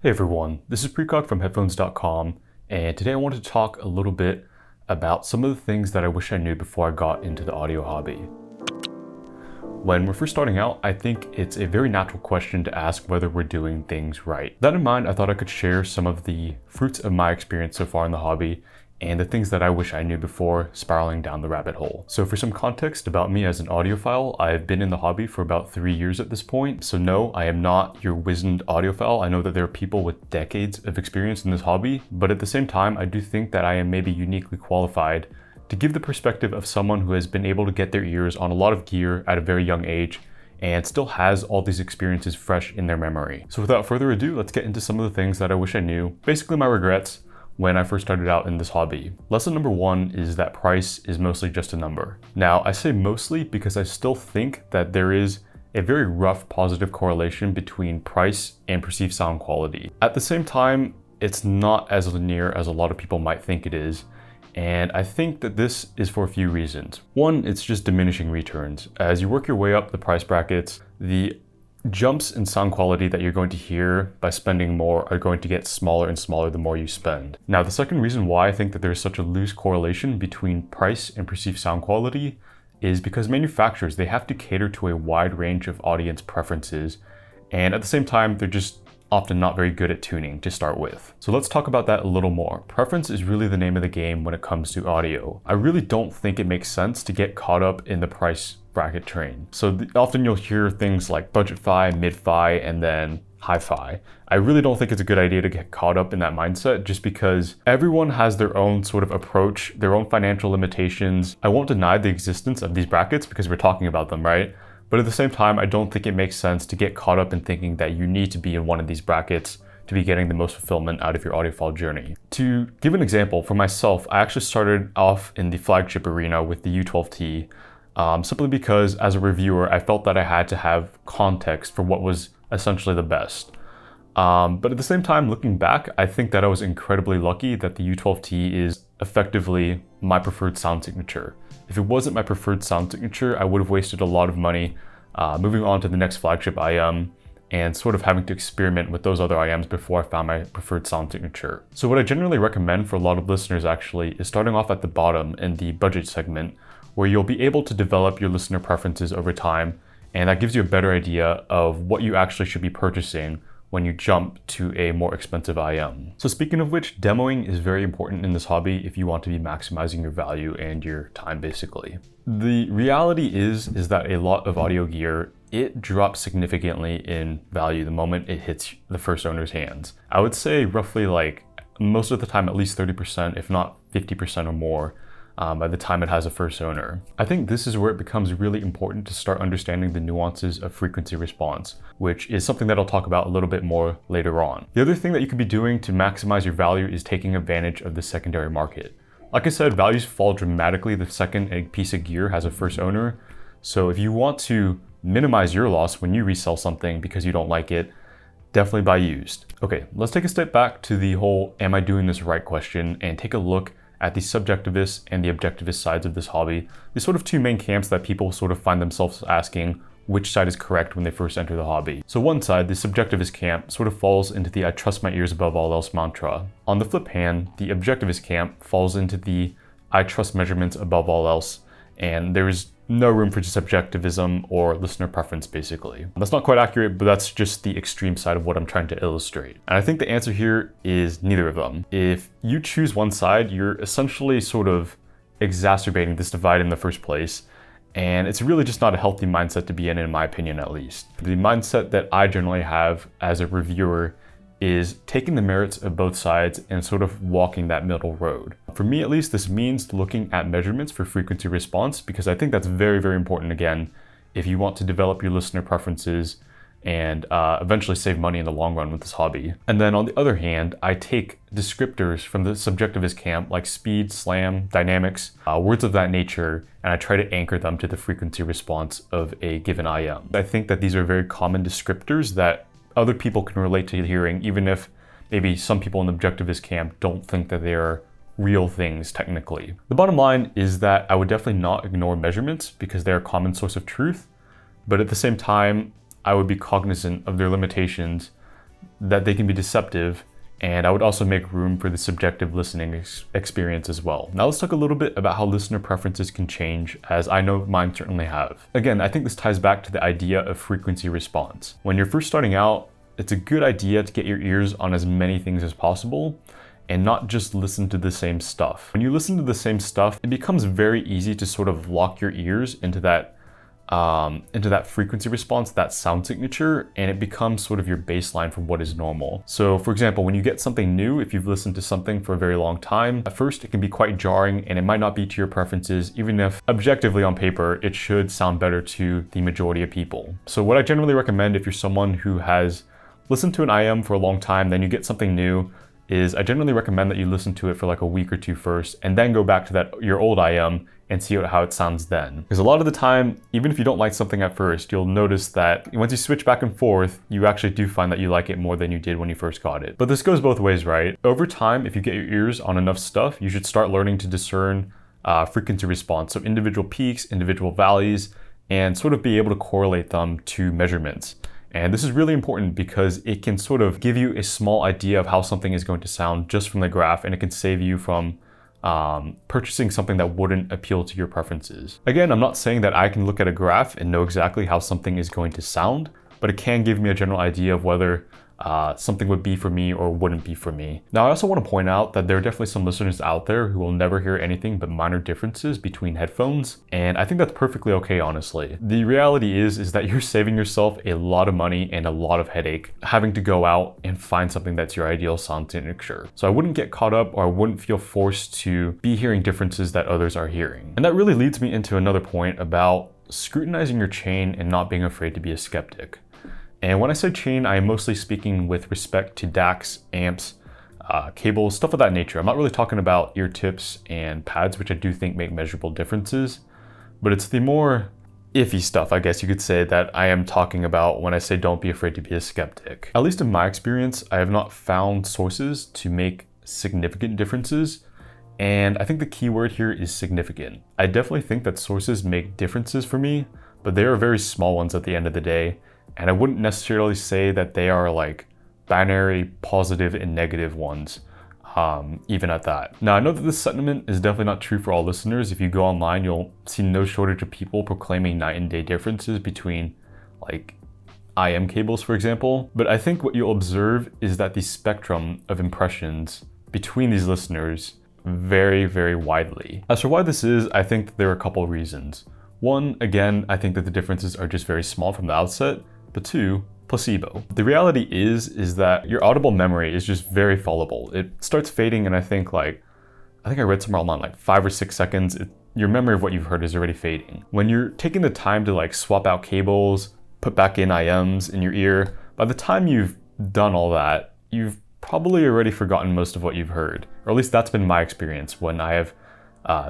Hey everyone, this is Precog from headphones.com, and today I wanted to talk a little bit about some of the things that I wish I knew before I got into the audio hobby. When we're first starting out, I think it's a very natural question to ask whether we're doing things right. With that in mind, I thought I could share some of the fruits of my experience so far in the hobby and the things that I wish I knew before spiraling down the rabbit hole. So for some context about me as an audiophile, I've been in the hobby for about 3 years at this point. So no, I am not your wizened audiophile. I know that there are people with decades of experience in this hobby, but at the same time, I do think that I am maybe uniquely qualified to give the perspective of someone who has been able to get their ears on a lot of gear at a very young age and still has all these experiences fresh in their memory. So without further ado, let's get into some of the things that I wish I knew. Basically my regrets when I first started out in this hobby. Lesson number one is that price is mostly just a number. Now, I say mostly because I still think that there is a very rough positive correlation between price and perceived sound quality. At the same time, it's not as linear as a lot of people might think it is. And I think that this is for a few reasons. One, it's just diminishing returns. As you work your way up the price brackets, the jumps in sound quality that you're going to hear by spending more are going to get smaller and smaller the more you spend. Now, the second reason why I think that there's such a loose correlation between price and perceived sound quality is because manufacturers, they have to cater to a wide range of audience preferences. And at the same time, they're just often not very good at tuning to start with. So let's talk about that a little more. Preference is really the name of the game when it comes to audio. I really don't think it makes sense to get caught up in the price bracket train. So often you'll hear things like budget fi, mid fi, and then high fi. I really don't think it's a good idea to get caught up in that mindset just because everyone has their own sort of approach, their own financial limitations. I won't deny the existence of these brackets because we're talking about them, right? But at the same time, I don't think it makes sense to get caught up in thinking that you need to be in one of these brackets to be getting the most fulfillment out of your audiophile journey. To give an example, for myself, I actually started off in the flagship arena with the U12T, simply because as a reviewer, I felt that I had to have context for what was essentially the best. But at the same time, looking back, I think that I was incredibly lucky that the U12T is effectively my preferred sound signature. If it wasn't my preferred sound signature, I would have wasted a lot of money moving on to the next flagship IM and sort of having to experiment with those other IMs before I found my preferred sound signature. So what I generally recommend for a lot of listeners actually is starting off at the bottom in the budget segment, where you'll be able to develop your listener preferences over time, and that gives you a better idea of what you actually should be purchasing when you jump to a more expensive IM. So speaking of which, demoing is very important in this hobby if you want to be maximizing your value and your time basically. The reality is that a lot of audio gear, it drops significantly in value the moment it hits the first owner's hands. I would say roughly like most of the time at least 30%, if not 50% or more, by the time it has a first owner. I think this is where it becomes really important to start understanding the nuances of frequency response, which is something that I'll talk about a little bit more later on. The other thing that you could be doing to maximize your value is taking advantage of the secondary market. Like I said, values fall dramatically the second a piece of gear has a first owner. So if you want to minimize your loss when you resell something because you don't like it, definitely buy used. Okay, let's take a step back to the whole am I doing this right question and take a look at the subjectivist and the objectivist sides of this hobby. There's sort of two main camps that people sort of find themselves asking which side is correct when they first enter the hobby. So one side, the subjectivist camp, sort of falls into the I trust my ears above all else mantra. On the flip hand, the objectivist camp falls into the I trust measurements above all else, and there's no room for subjectivism or listener preference basically. That's not quite accurate, but that's just the extreme side of what I'm trying to illustrate. And I think the answer here is neither of them. If you choose one side, you're essentially sort of exacerbating this divide in the first place. And it's really just not a healthy mindset to be in my opinion at least. The mindset that I generally have as a reviewer is taking the merits of both sides and sort of walking that middle road. For me at least, this means looking at measurements for frequency response because I think that's very, very important again if you want to develop your listener preferences and eventually save money in the long run with this hobby. And then on the other hand, I take descriptors from the subjectivist camp like speed, slam, dynamics, words of that nature, and I try to anchor them to the frequency response of a given IM. I think that these are very common descriptors that other people can relate to hearing, even if maybe some people in the objectivist camp don't think that they are real things technically. The bottom line is that I would definitely not ignore measurements because they're a common source of truth, but at the same time, I would be cognizant of their limitations that they can be deceptive, and I would also make room for the subjective listening experience as well. Now let's talk a little bit about how listener preferences can change, as I know mine certainly have. Again, I think this ties back to the idea of frequency response. When you're first starting out, it's a good idea to get your ears on as many things as possible and not just listen to the same stuff. When you listen to the same stuff, it becomes very easy to sort of lock your ears into that frequency response, that sound signature, and it becomes sort of your baseline for what is normal. So for example, when you get something new, if you've listened to something for a very long time, at first it can be quite jarring and it might not be to your preferences, even if objectively on paper, it should sound better to the majority of people. So what I generally recommend if you're someone who has listened to an IM for a long time, then you get something new, is I generally recommend that you listen to it for like a week or two first, and then go back to your old IM and see how it sounds then. Because a lot of the time, even if you don't like something at first, you'll notice that once you switch back and forth, you actually do find that you like it more than you did when you first got it. But this goes both ways, right? Over time, if you get your ears on enough stuff, you should start learning to discern frequency response. So individual peaks, individual valleys, and sort of be able to correlate them to measurements. And this is really important because it can sort of give you a small idea of how something is going to sound just from the graph, and it can save you from purchasing something that wouldn't appeal to your preferences. Again, I'm not saying that I can look at a graph and know exactly how something is going to sound, but it can give me a general idea of whether something would be for me or wouldn't be for me. Now, I also want to point out that there are definitely some listeners out there who will never hear anything but minor differences between headphones, and I think that's perfectly okay, honestly. The reality is that you're saving yourself a lot of money and a lot of headache having to go out and find something that's your ideal sound signature. So I wouldn't get caught up, or I wouldn't feel forced to be hearing differences that others are hearing. And that really leads me into another point about scrutinizing your chain and not being afraid to be a skeptic. And when I say chain, I am mostly speaking with respect to DACs, amps, cables, stuff of that nature. I'm not really talking about ear tips and pads, which I do think make measurable differences, but it's the more iffy stuff, I guess you could say, that I am talking about when I say don't be afraid to be a skeptic. At least in my experience, I have not found sources to make significant differences, and I think the key word here is significant. I definitely think that sources make differences for me, but they are very small ones at the end of the day. And I wouldn't necessarily say that they are like binary positive and negative ones, even at that. Now, I know that this sentiment is definitely not true for all listeners. If you go online, you'll see no shortage of people proclaiming night and day differences between like IM cables, for example. But I think what you'll observe is that the spectrum of impressions between these listeners vary, very widely. As for why this is, I think that there are a couple of reasons. One, again, I think that the differences are just very small from the outset. But two, placebo. The reality is that your audible memory is just very fallible. It starts fading, and I think I read somewhere online, like 5 or 6 seconds, your memory of what you've heard is already fading. When you're taking the time to like swap out cables, put back in IMs in your ear, by the time you've done all that, you've probably already forgotten most of what you've heard. Or at least that's been my experience when I have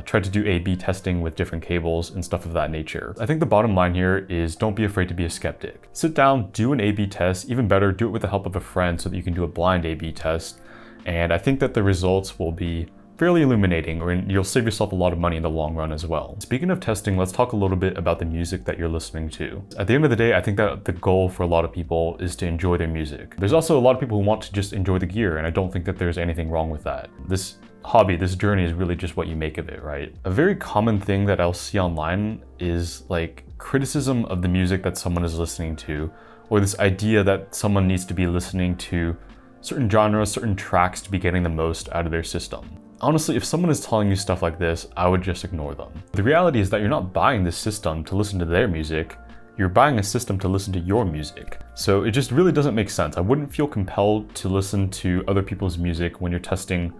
tried to do A/B testing with different cables and stuff of that nature. I think the bottom line here is don't be afraid to be a skeptic. Sit down, do an A/B test, even better, do it with the help of a friend so that you can do a blind A/B test. And I think that the results will be fairly illuminating, or you'll save yourself a lot of money in the long run as well. Speaking of testing, let's talk a little bit about the music that you're listening to. At the end of the day, I think that the goal for a lot of people is to enjoy their music. There's also a lot of people who want to just enjoy the gear, and I don't think that there's anything wrong with that. This hobby, this journey is really just what you make of it, right? A very common thing that I'll see online is like criticism of the music that someone is listening to, or this idea that someone needs to be listening to certain genres, certain tracks to be getting the most out of their system. Honestly, if someone is telling you stuff like this, I would just ignore them. The reality is that you're not buying this system to listen to their music, you're buying a system to listen to your music. So it just really doesn't make sense. I wouldn't feel compelled to listen to other people's music when you're testing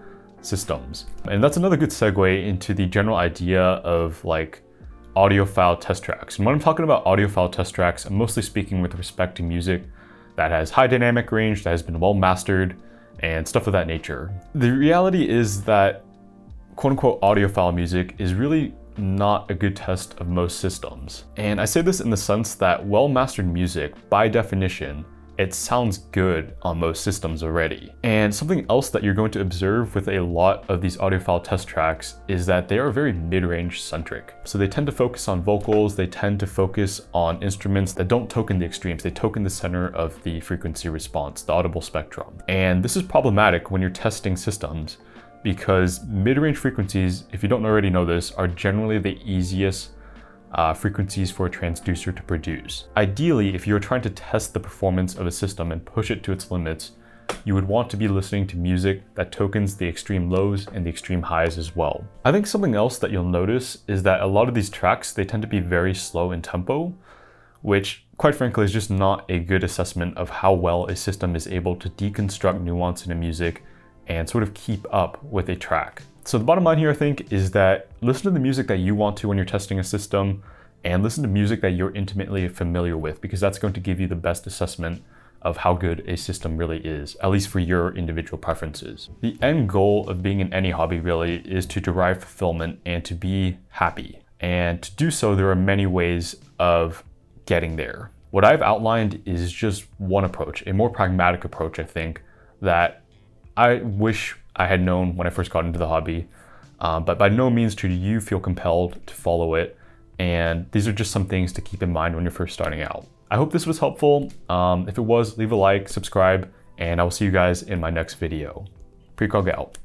systems. And that's another good segue into the general idea of like audiophile test tracks. And when I'm talking about audiophile test tracks, I'm mostly speaking with respect to music that has high dynamic range, that has been well mastered, and stuff of that nature. The reality is that quote unquote audiophile music is really not a good test of most systems. And I say this in the sense that well-mastered music, by definition, it sounds good on most systems already. And something else that you're going to observe with a lot of these audiophile test tracks is that they are very mid-range centric. So they tend to focus on vocals, they tend to focus on instruments that don't token the extremes, they token the center of the frequency response, the audible spectrum. And this is problematic when you're testing systems because mid-range frequencies, if you don't already know this, are generally the easiest frequencies for a transducer to produce. Ideally, if you're trying to test the performance of a system and push it to its limits, you would want to be listening to music that tokens the extreme lows and the extreme highs as well. I think something else that you'll notice is that a lot of these tracks, they tend to be very slow in tempo, which quite frankly is just not a good assessment of how well a system is able to deconstruct nuance in a music and sort of keep up with a track. So the bottom line here, I think, is that listen to the music that you want to when you're testing a system and listen to music that you're intimately familiar with, because that's going to give you the best assessment of how good a system really is, at least for your individual preferences. The end goal of being in any hobby really is to derive fulfillment and to be happy. And to do so, there are many ways of getting there. What I've outlined is just one approach, a more pragmatic approach, I think, that I wish I had known when I first got into the hobby, but by no means should you feel compelled to follow it. And these are just some things to keep in mind when you're first starting out. I hope this was helpful. If it was, leave a like, subscribe, and I will see you guys in my next video. Precog out.